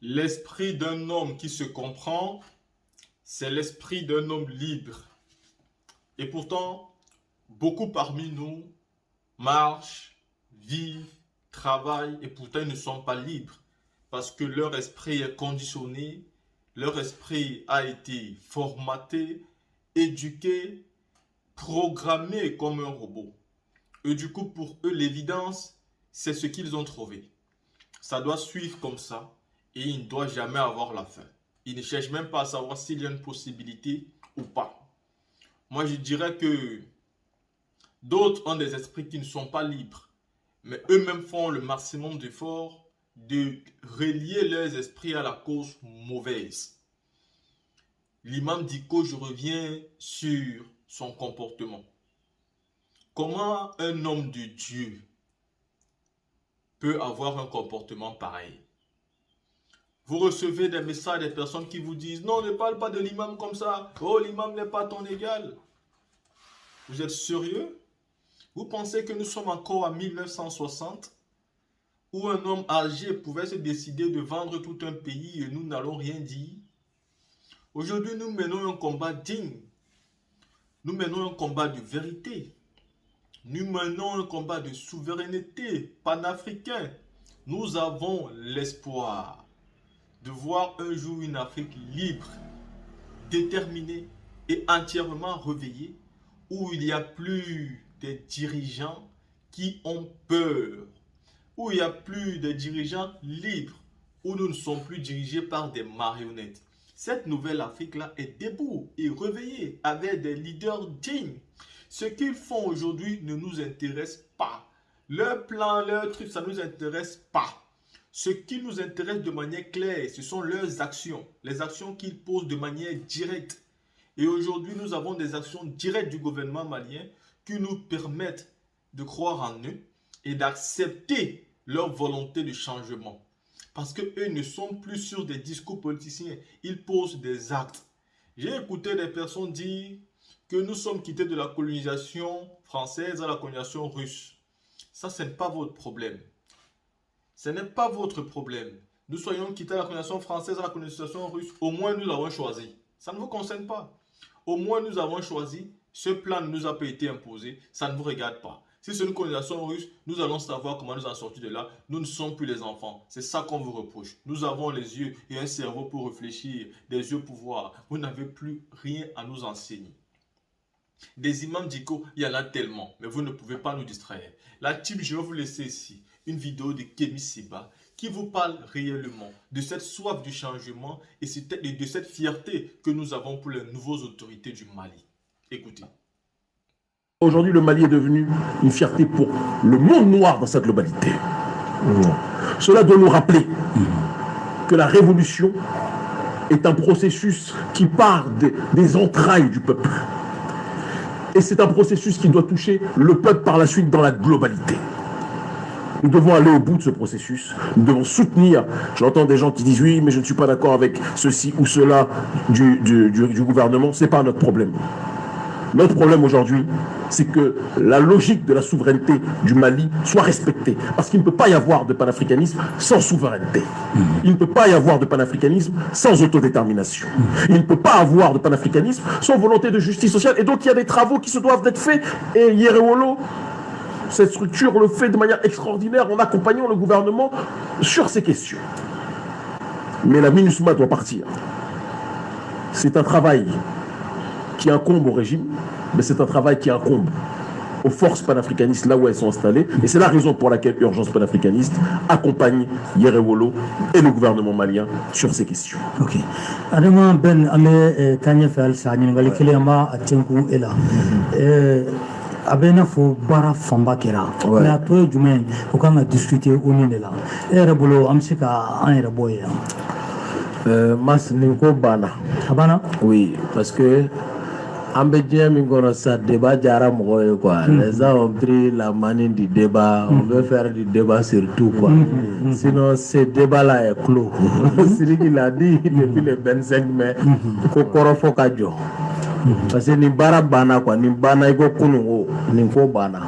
L'esprit d'un homme qui se comprend, c'est l'esprit d'un homme libre. Et pourtant, beaucoup parmi nous marchent, vivent, travaillent et pourtant ils ne sont pas libres parce que leur esprit est conditionné, leur esprit a été formaté, éduqué, programmé comme un robot. Et du coup, pour eux, l'évidence, c'est ce qu'ils ont trouvé. Ça doit suivre comme ça et il ne doit jamais avoir la fin. Ils ne cherchent même pas à savoir s'il y a une possibilité ou pas. Moi, je dirais que d'autres ont des esprits qui ne sont pas libres, mais eux-mêmes font le maximum d'efforts de relier leurs esprits à la cause mauvaise. L'imam Diko, je reviens sur son comportement. Comment un homme de Dieu peut avoir un comportement pareil? Vous recevez des messages des personnes qui vous disent « Non, ne parle pas de l'imam comme ça. Oh, l'imam n'est pas ton égal. » Vous êtes sérieux? Vous pensez que nous sommes encore en 1960 où un homme âgé pouvait se décider de vendre tout un pays et nous n'allons rien dire? Aujourd'hui, nous menons un combat digne. Nous menons un combat de vérité. Nous menons un combat de souveraineté panafricain. Nous avons l'espoir de voir un jour une Afrique libre, déterminée et entièrement réveillée, où il n'y a plus des dirigeants qui ont peur, où il n'y a plus de dirigeants libres, où nous ne sommes plus dirigés par des marionnettes. Cette nouvelle Afrique-là est debout et réveillée avec des leaders dignes. Ce qu'ils font aujourd'hui ne nous intéresse pas. Leur plan, leur truc, ça ne nous intéresse pas. Ce qui nous intéresse de manière claire, ce sont leurs actions. Les actions qu'ils posent de manière directe. Et aujourd'hui, nous avons des actions directes du gouvernement malien qui nous permettent de croire en eux et d'accepter leur volonté de changement. Parce qu'eux ne sont plus sur des discours politiciens, ils posent des actes. J'ai écouté des personnes dire que nous sommes quittés de la colonisation française à la colonisation russe. Ça, ce n'est pas votre problème. Ce n'est pas votre problème. Nous soyons quittés à la colonisation française à la colonisation russe, au moins nous l'avons choisi. Ça ne vous concerne pas. Au moins nous avons choisi, ce plan ne nous a pas été imposé, ça ne vous regarde pas. Si c'est une colonisation russe, nous allons savoir comment nous en sortir de là. Nous ne sommes plus les enfants. C'est ça qu'on vous reproche. Nous avons les yeux et un cerveau pour réfléchir, des yeux pour voir. Vous n'avez plus rien à nous enseigner. Des imams Diko, il y en a tellement, mais vous ne pouvez pas nous distraire. La team, je vais vous laisser ici une vidéo de Kémy Séba qui vous parle réellement de cette soif du changement et de cette fierté que nous avons pour les nouvelles autorités du Mali. Écoutez. Aujourd'hui, le Mali est devenu une fierté pour le monde noir dans sa globalité. Cela doit nous rappeler que la révolution est un processus qui part des entrailles du peuple. Et c'est un processus qui doit toucher le peuple par la suite dans la globalité. Nous devons aller au bout de ce processus. Nous devons soutenir. J'entends des gens qui disent oui, mais je ne suis pas d'accord avec ceci ou cela du gouvernement. Ce n'est pas notre problème. Notre problème aujourd'hui, c'est que la logique de la souveraineté du Mali soit respectée. Parce qu'il ne peut pas y avoir de panafricanisme sans souveraineté. Il ne peut pas y avoir de panafricanisme sans autodétermination. Il ne peut pas avoir de panafricanisme sans volonté de justice sociale. Et donc il y a des travaux qui se doivent d'être faits. Et Yerewolo, cette structure le fait de manière extraordinaire en accompagnant le gouvernement sur ces questions. Mais la MINUSMA doit partir. C'est un travail qui incombe au régime, mais c'est un travail qui incombe aux forces panafricanistes là où elles sont installées. Et c'est la raison pour laquelle Urgence panafricaniste accompagne Yerewolo et le gouvernement malien sur ces questions. Ok. Adama Ben Ame Tanya Fel Sani Ngalikelema Atenku Ela. Abena fo bara famba kera. Mais après Jumain, on va discuter au Nila. Erebolo Amsika en Ereboya. Mas Ninko Bana. Abana? Oui, parce que Ambedien Mingono sa débat Jara Mogoye quoi. Les gens ont pris la manie du débat. On veut faire du débat sur tout quoi. Sinon ce débat là est clos. C'est lui qui l'a dit depuis le 25 mai. Kokoro Fokajo. Parce que ni bara bana quoi, ni bana iko kunungo, ni ko bana.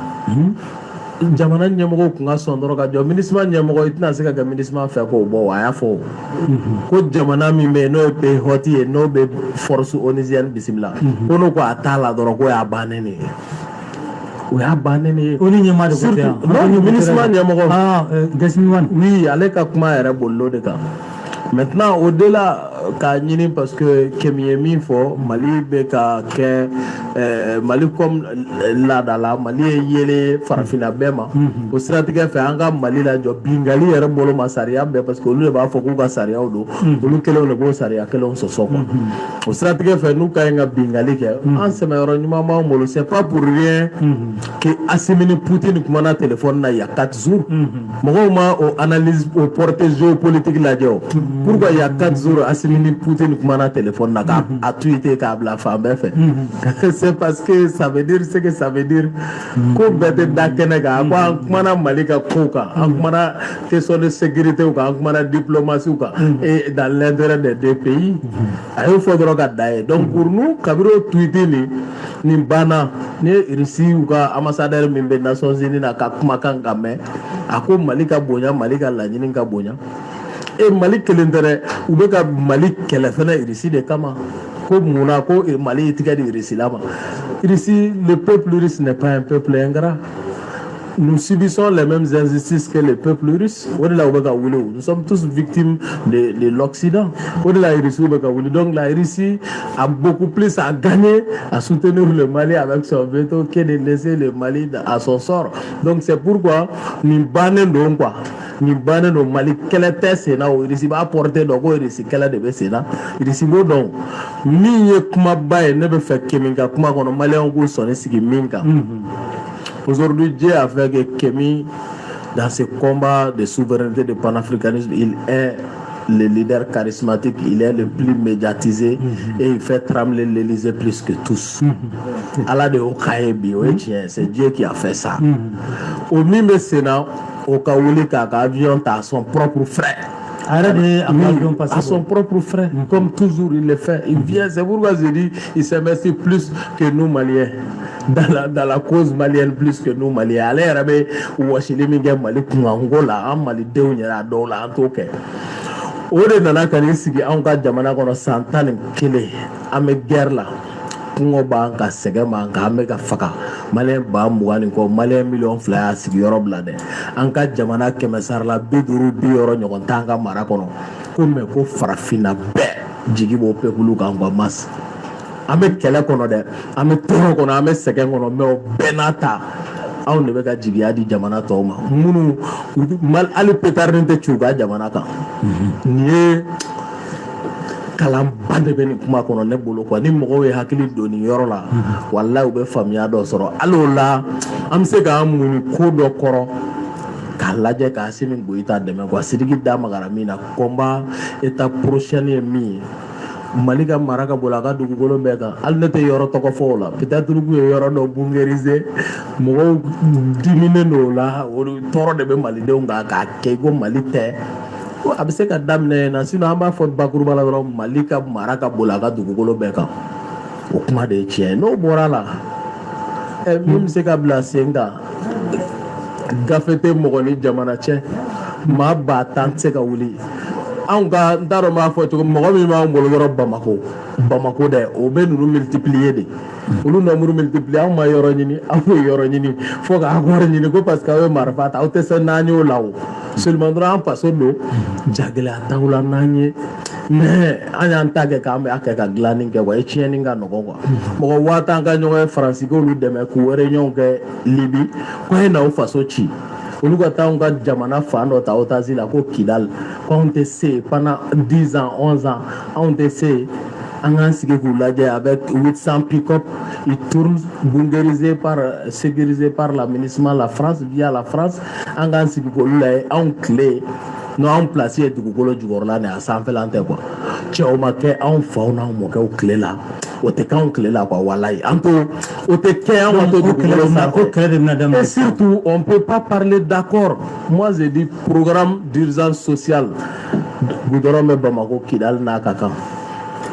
jamana ɲɛmɔgɔw kun ka sɔn dɔrɔn ka jɔ minisma ɲɛmɔgɔ i tɛna se ka kɛ minisma fɛ k'o bɔ a y'a fɔ ko jamana min bɛ yen n'o ye pays hôte ye n'o bɛ force onusienne bisimila ko n'o ko a t'a la dɔrɔn ko y'a bannen de ye o y'a bannen de ye o ni ɲɛmaa de ko tɛ yan non minisma ɲɛmɔgɔ Gasimiwani oui ale ka kuma yɛrɛ bolilo de kan maintenant au delà k'a ɲini parce que Kemi ye min fɔ Mali bɛ ka kɛ Mali comme laada la Mali ye yele farafinna bɛɛ ma o siratigɛ fɛ an ka Mali lajɔ bingali yɛrɛ bolo ma sariya bɛɛ parce que olu de b'a fɔ k'u ka sariyaw don olu kelenw de b'o sariya kelenw sɔsɔ quoi o siratigɛ fɛ n'u ka ɲi ka bingali kɛ an sɛmɛyɔrɔ ɲuman b'anw bolo c'est pas pour rien que Asimi Poutine kumana téléphone na il y a 4 jours mɔgɔw ma o analyse o portée géopolitique lajɛ o pourquoi il y a 4 jours Asimi Poutine kumana téléphone na k'a tweeté k'a bila fan bɛɛ fɛ c'est parce que ça veut dire ce que ça veut dire ko bɛɛ tɛ da kɛnɛ kan ko an kumana Mali ka kow kan an kumana question de sécurité kan an kumana diplomatie kan et dans l'intérêt des deux pays a y'o fɔ dɔrɔn ka da ye donc pour nous kabiri o tweeté nin banna ni Russie u ka ambassadeur min bɛ Nations Unies na ka kumakan ka mɛn a ko Mali ka bonya Mali ka laɲini ka bonya et Mali kelen tɛ dɛ u bɛ ka Mali kɛlɛ fɛnɛ Russie de kama ko munna ko Mali ye tigɛ di Russie la ma Russie le peuple russe n'est pas un peuple ingrat nous subissons les mêmes injustices que le peuple russe nous sommes tous victimes de l'Occident donc la Russie a beaucoup plus à gagner à soutenir le Mali avec son veto que de laisser le Mali à son sort donc c'est pourquoi nous bannons quoi ni bannen do Mali kɛlɛ tɛ sen na o Russie b'a porter dɔ ko Russie kɛlɛ de bɛ sen na Russie b'o dɔn min ye kumaba ye ne bɛ fɛ Kemi ka kuma kɔnɔ Maliyɛnw k'u sɔnni sigi min kan aujourd'hui Dieu a fait que Kemi dans ce combat de souveraineté de panafricanisme il est le leader charismatique, il est le plus médiatisé et il fait trembler l'Élysée plus que tous. Allah de Okaebi, c'est Dieu qui a fait ça. Au même Sénat, au Kaouli Kaka avion à son propre frère. À son propre frère, comme toujours il le fait. Il vient, c'est pourquoi je dis, il s'investit plus que nous Maliens. Dans la cause malienne plus que nous Maliens. Allez, Rabé, ou Washili Mali Kungangola, Mali Deunia, Dola, Antoke. O de nana ka n'i sigi anw ka jamana kɔnɔ san 11 an bɛ guerre la kungo b'an ka sɛgɛn b'an kan an bɛ ka faga maliyɛn ba 20 ni kɔ maliyɛn miliyɔn 2 y'a sigiyɔrɔ bila dɛ an ka jamana 100 la 50 ɲɔgɔn t'an ka mara kɔnɔ ko mɛ ko farafinna bɛɛ jigi b'o peuple kan quoi masse an bɛ kɛlɛ kɔnɔ dɛ an bɛ tɔɔrɔ kɔnɔ an bɛ sɛgɛn kɔnɔ mais o bɛɛ n'a ta anw de bɛ ka jigiya di jamana tɔw ma minnu hali pétard tɛ ci u ka jamana kan nin ye kalanba de bɛ nin kuma kɔnɔ ne bolo quoi ni mɔgɔw ye hakili don nin yɔrɔ la walahi u bɛ faamuya dɔ sɔrɔ hali o la an bɛ se k'an muɲu ko dɔ kɔrɔ k'a lajɛ ka Asimi Goyita dɛmɛ quoi Sidiki da magara min na combat étape prochaine ye min ye Mali ka mara ka bolo a ka dugukolo bɛɛ kan hali ne tɛ yɔrɔ tɔgɔ fɔ o la peut-être k'u ye yɔrɔ dɔ bunkerise mɔgɔw diminen don o la o tɔɔrɔ de bɛ malidenw kan k'a kɛ ko Mali tɛ a bɛ se ka daminɛ yen na sinon an b'a fɔ bakuruba la dɔrɔn Mali ka mara ka bolo a ka dugukolo bɛɛ kan o kuma de ye tiɲɛ ye n'o bɔra la min bɛ se ka bila sen kan gafe tɛ mɔgɔ ni jamana cɛ maa ba tan tɛ se ka wuli anw ka n t'a dɔn n b'a fɔ cogo mɔgɔ min b'an bolo yɔrɔ Bamako dɛ o bɛ ninnu multiplier de olu nombre multiplier anw ma yɔrɔ ɲini aw ye yɔrɔ ɲini fo k'a wari ɲini ko parce que aw ye marifa ta aw tɛ se n'an y'o la o seulement dɔrɔn an faso don jagɛlɛya t'aw la n'an ye mais an y'an ta kɛ k'an bɛ a kɛ ka dilanni kɛ quoi e tiɲɛni ka nɔgɔn quoi mɔgɔ 1000 ka ɲɔgɔn ye Faransi k'olu dɛmɛ k'u réunion kɛ Libi ko a ye n'aw faso ci olu ka taa anw ka jamana fan dɔ ta Otazila la ko Kidal ko anw tɛ se pendant 10 ans 11 ans anw tɛ se an k'an sigi k'u lajɛ avec 800 pick-up ils tournent bunkerisés sécurisés par l'aménagement la France via la France an k'an sigi k'olu lajɛ anw tile n'o anw place ye dugukolo jukɔrɔla nin a sanfɛla tɛ quoi cɛw ma kɛ anw faw n'anw mɔkɛw tile la o tɛ k'anw tile la quoi walayi an to o tɛ kɛ an ka to dugukolo sanfɛ et surtout on peut pas parler d'accord moi je dis programme d'urgence sociale goudron bɛ Bamako Kidal n'a ka kan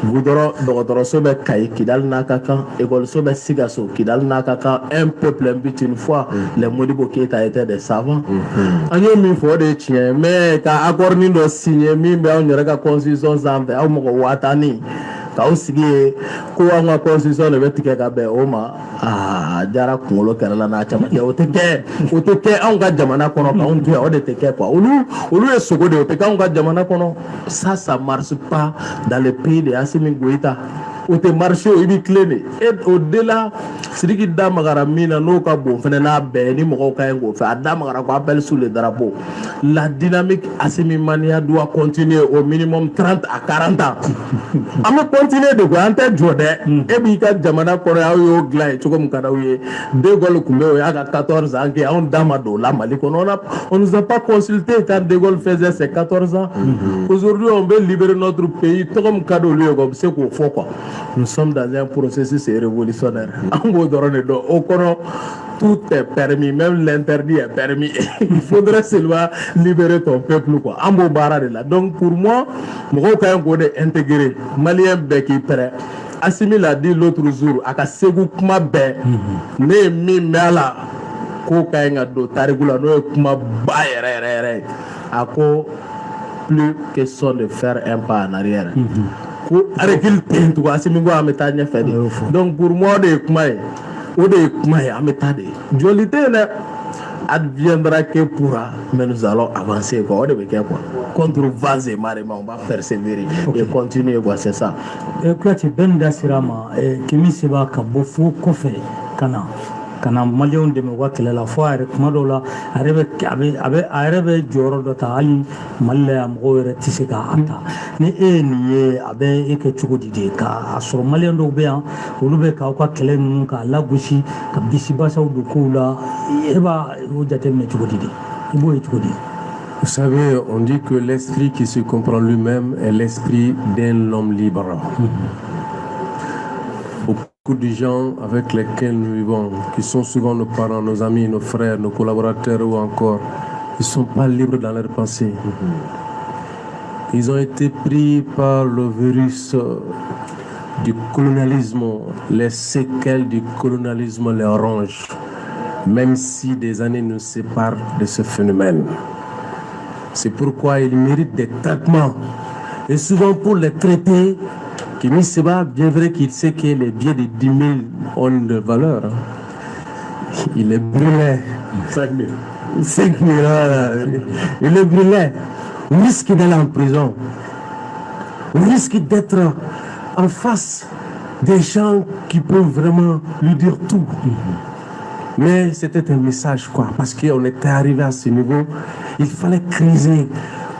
Goudron dɔgɔtɔrɔso bɛ Kayi Kidal n'a ka kan, école-so bɛ Sikasso Kidal n'a ka kan. Un peuple invite une fois, les Modibo Keita étaient des savants. An ye min fɔ o de ye tiɲɛ ye, mais ka accord nin dɔ signer min bɛ anw yɛrɛ ka constitution sanfɛ, aw mɔgɔ 1000 k'aw sigi ye ko an ka constitution de bɛ tigɛ ka bɛn o ma, jara kunkolo kɛrɛla n'a camancɛ, o tɛ kɛ anw ka jamana kɔnɔ k'anw to yan, o de tɛ kɛ quoi. Olu ye sogo de ye, o tɛ kɛ anw ka jamana kɔnɔ. Ça marche pas dans le pays de Assimi Goïta. O tɛ marché o, i b'i tilen de. Et au-delà, Sidiki da magara min na n'o ka bon fɛnɛ n'a bɛɛ ni mɔgɔw ka ɲi k'o fɛ, a da magara ko appel sous le drapeau. La dynamique Assimimania doit continuer au minimum 30 à 40 ans. An bɛ continuer de quoi, an tɛ jɔ dɛ. E b'i ka jamana kɔnɔ aw y'o dilan ye cogo min ka d'aw ye. De Gaulle tun bɛ o y'a ka 14 ans kɛ, anw da ma don o la Mali kɔnɔ. On nous a pas consulté quand De Gaulle faisait ses 14 ans. Aujourd'hui, on veut libérer notre pays. Tɔgɔ min ka d'olu ye quoi, u bɛ se k'o fɔ quoi. Nous sommes dans un processus révolutionnaire. Au Coran, tout est permis, même l'interdit est permis. Il faudrait seulement libérer ton peuple, quoi. Donc pour moi, je vais intégrer Malien Beki Pere. Assimi l'a dit l'autre jour, à Kasegu Kuma Be, ne mi mela, ko kainga do tarigula no kuma ba yere ako plus question de faire un pas en arrière. Donc pour moi, dualité adviendra que pourra, mais nous allons avancer contre vents et marées, on va persévérer et continuer, c'est ça. Kana maliyɛnw dɛmɛ u ka kɛlɛ la fo a yɛrɛ kuma dɔw la a yɛrɛ bɛ jɔyɔrɔ dɔ ta hali Mali la yan mɔgɔw yɛrɛ tɛ se k'a ta ni e ye nin ye a bɛ e kɛ cogo di de k'a sɔrɔ maliyɛn dɔw bɛ yan olu bɛ k'aw ka kɛlɛ ninnu k'a lagosi ka bisibasaw don kow la e b'a o jateminɛ cogo di de i b'o ye cogo di. Vous savez, on dit que l'esprit qui se comprend lui-même est l'esprit d'un homme libre. Beaucoup de gens avec lesquels nous vivons, qui sont souvent nos parents, nos amis, nos frères, nos collaborateurs ou encore, ils ne sont pas libres dans leurs pensées. Ils ont été pris par le virus du colonialisme, les séquelles du colonialisme les rongent, même si des années nous séparent de ce phénomène. C'est pourquoi ils méritent des traitements. Et souvent pour les traiter, Kémy Séba, bien vrai qu'il sait que les billets de 10 000 ont de valeur. Il est brûlé. 5 000. 5 000, il est brûlé. On risque d'aller en prison. On risque d'être en face des gens qui peuvent vraiment lui dire tout. Mais c'était un message, quoi, parce qu'on était arrivé à ce niveau. Il fallait criser.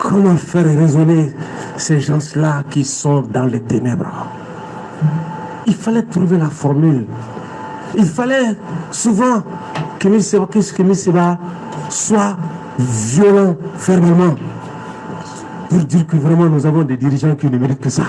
Comment faire résonner ces gens-là qui sont dans les ténèbres? Il fallait trouver la formule. Il fallait souvent que Kémy Séba soit violent, fermement, pour dire que vraiment nous avons des dirigeants qui ne méritent que ça.